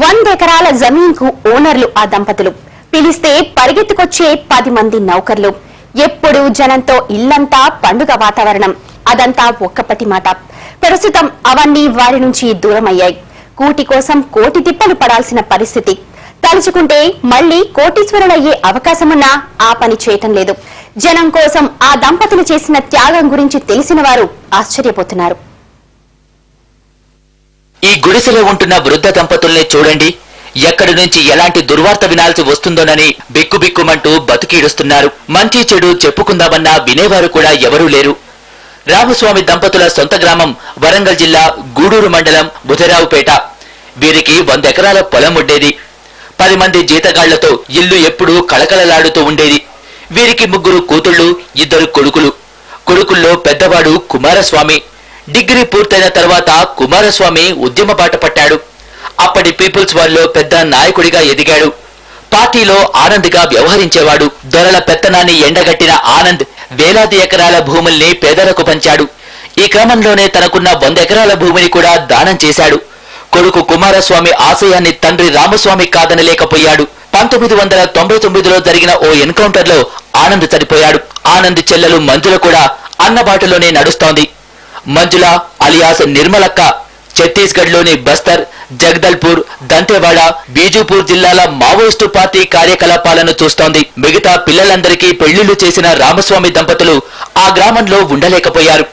100 ఎకరాల జమీన్కు ఓనర్లు ఆ దంపతులు. పిలిస్తే పరిగెత్తుకొచ్చే 10 మంది నౌకర్లు. ఎప్పుడు జనంతో ఇల్లంతా పండుగ వాతావరణం. అదంతా ఒక్కపటి మాట. ప్రస్తుతం అవన్నీ వారి నుంచి దూరమయ్యాయి. కూటి కోసం కోటి తిప్పలు పడాల్సిన పరిస్థితి. తలుచుకుంటే మళ్లీ కోటీశ్వరులయ్యే అవకాశమున్నా ఆ పని చేయటం లేదు. జనం కోసం ఆ దంపతులు చేసిన త్యాగం గురించి తెలిసిన వారు ఆశ్చర్యపోతున్నారు. ఈ గుడిసెలో ఉంటున్న వృద్ధ దంపతుల్ని చూడండి. ఎక్కడి నుంచి ఎలాంటి దుర్వార్త వినాల్సి వస్తుందోనని బిక్కుబిక్కుమంటూ బతికీడుస్తున్నారు. మంచి చెడు చెప్పుకుందామన్నా వినేవారు కూడా ఎవరూ లేరు. రామస్వామి దంపతుల సొంత గ్రామం వరంగల్ జిల్లా గూడూరు మండలం బుధరావుపేట. వీరికి 100 ఎకరాల పొలం ఉండేది. 10 మంది జీతగాళ్లతో ఇల్లు ఎప్పుడూ కళకళలాడుతూ ఉండేది. వీరికి 3 కూతుళ్లు, 2 కొడుకులు. కొడుకుల్లో పెద్దవాడు కుమారస్వామి. డిగ్రీ పూర్తయిన తర్వాత కుమారస్వామి ఉద్యమ బాట పట్టాడు. అప్పటి పీపుల్స్ వార్లో పెద్ద నాయకుడిగా ఎదిగాడు. పార్టీలో ఆనంద్గా వ్యవహరించేవాడు. దొరల పెత్తనాన్ని ఎండగట్టిన ఆనంద్ వేలాది ఎకరాల భూముల్ని పేదలకు పంచాడు. ఈ క్రమంలోనే తనకున్న 100 ఎకరాల భూమిని కూడా దానం చేశాడు. కొడుకు కుమారస్వామి ఆశయాన్ని తండ్రి రామస్వామి కాదనలేకపోయాడు. 1999లో జరిగిన ఓ ఎన్కౌంటర్ లో ఆనంద్ చనిపోయాడు. ఆనంద్ చెల్లెలు మంజుల కూడా అన్నబాటలోనే నడుస్తోంది. మంజుల అలియాస్ నిర్మలక్క ఛత్తీస్గఢ్ లోని బస్తర్, జగదల్పూర్, దంతెవాడ, బీజూపూర్ జిల్లాల మావోయిస్టు పార్టీ కార్యకలాపాలను చూస్తోంది. మిగతా పిల్లలందరికీ పెళ్లిళ్లు చేసిన రామస్వామి దంపతులు ఆ గ్రామంలో ఉండలేకపోయారు.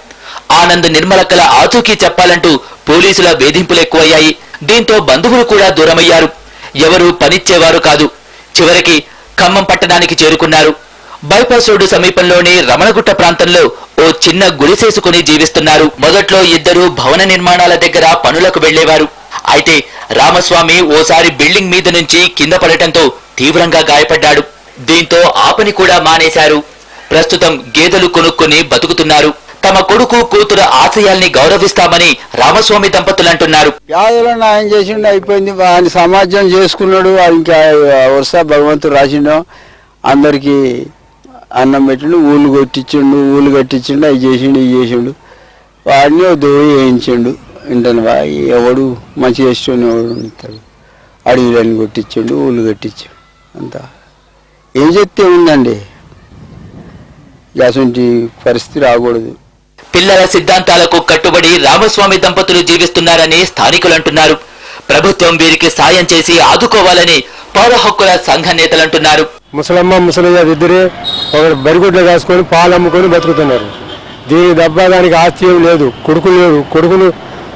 ఆనంద్ నిర్మలక్కల ఆచూకీ చెప్పాలంటూ పోలీసుల వేధింపులు ఎక్కువయ్యాయి. దీంతో బంధువులు కూడా దూరమయ్యారు. ఎవరూ పనిచ్చేవారు కాదు. చివరికి ఖమ్మం పట్టణానికి చేరుకున్నారు. బైపాస్ రోడ్డు సమీపంలోని రమణగుట్ట ప్రాంతంలో ఓ చిన్న గుడిసేసుకుని జీవిస్తున్నారు. మొదట్లో 2 భవన నిర్మాణాల దగ్గర పనులకు వెళ్లేవారు. అయితే రామస్వామి ఓసారి బిల్డింగ్ మీద నుంచి కింద పడటంతో తీవ్రంగా గాయపడ్డాడు. దీంతో ఆ పని కూడా మానేశారు. ప్రస్తుతం గేదెలు కొనుక్కొని బతుకుతున్నారు. తమ కొడుకు కూతురు ఆశయాల్ని గౌరవిస్తామని రామస్వామి దంపతులు అంటున్నారు. వ్యాధులను ఆయన చేసిండు, అయిపోయింది. ఆయన సమాజం చేసుకున్నాడు. ఇంకా వరుస భగవంతుడు రాసిండు. అందరికి అన్నం పెట్టిండు, ఊళ్ళు కట్టించిండు, అవి చేసిండు, ఇవి చేసిండు. వాడిని దోయి వేయించిండు. ఇంటనే ఎవడు మంచి చేస్తుండు, ఎవడు ఉంటాడు. అడవిలన్నీ కొట్టించిండు, ఊళ్ళు కట్టించాడు. అంతా ఏం చెప్తే ఉందండి. అటువంటి పరిస్థితి రాకూడదు. పిల్లల సిద్ధాంతాలకు కట్టుబడి రామస్వామి దంపతులు జీవిస్తున్నారని స్థానికులు అంటున్నారు. ప్రభుత్వం వీరికి సాయం చేసి ఆదుకోవాలని పౌర హక్కుల సంఘ నేతలంటున్నారు. ముసలమ్మ ముసలయ్య ఇద్దరే ఒకరు బరిగొడ్లు కాసుకొని పాలు అమ్ముకొని బతుకుతున్నారు. దీనికి దెబ్బదానికి ఆస్తి ఏం లేదు.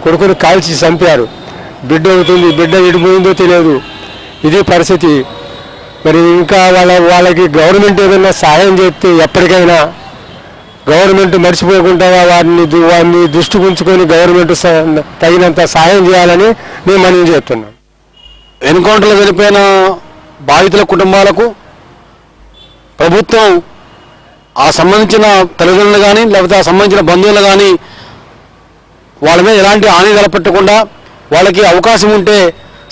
కొడుకును కాల్చి చంపారు. బిడ్డ అవుతుంది, బిడ్డ ఎడిపోయిందో తెలియదు. ఇది పరిస్థితి. మరి ఇంకా వాళ్ళకి గవర్నమెంట్ ఏదైనా సహాయం చేస్తే ఎప్పటికైనా గవర్నమెంట్ మర్చిపోకుండా వారిని దృష్టి ఉంచుకొని గవర్నమెంట్ తగినంత సహాయం చేయాలని నేను మనవి చేస్తున్నాను. ఎన్కౌంటర్లో చనిపోయిన బాధితుల కుటుంబాలకు ప్రభుత్వం ఆ సంబంధించిన తల్లిదండ్రులు కానీ లేకపోతే ఆ సంబంధించిన బంధువులు కానీ వాళ్ళ మీద ఎలాంటి హాని తలపెట్టకుండా వాళ్ళకి అవకాశం ఉంటే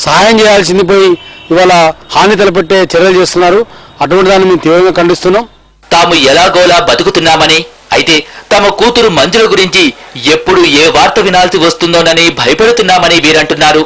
సహాయం చేయాల్సింది పోయి ఇవాళ హాని తలపెట్టే చర్యలు చేస్తున్నారు. అటువంటి దాన్ని మేము తీవ్రంగా ఖండిస్తున్నాం. తాము ఎలాగోలా బతుకుతున్నామని, అయితే తమ కూతురు మంజుల గురించి ఎప్పుడు ఏ వార్త వినాల్సి వస్తుందోనని భయపడుతున్నామని వీరంటున్నారు.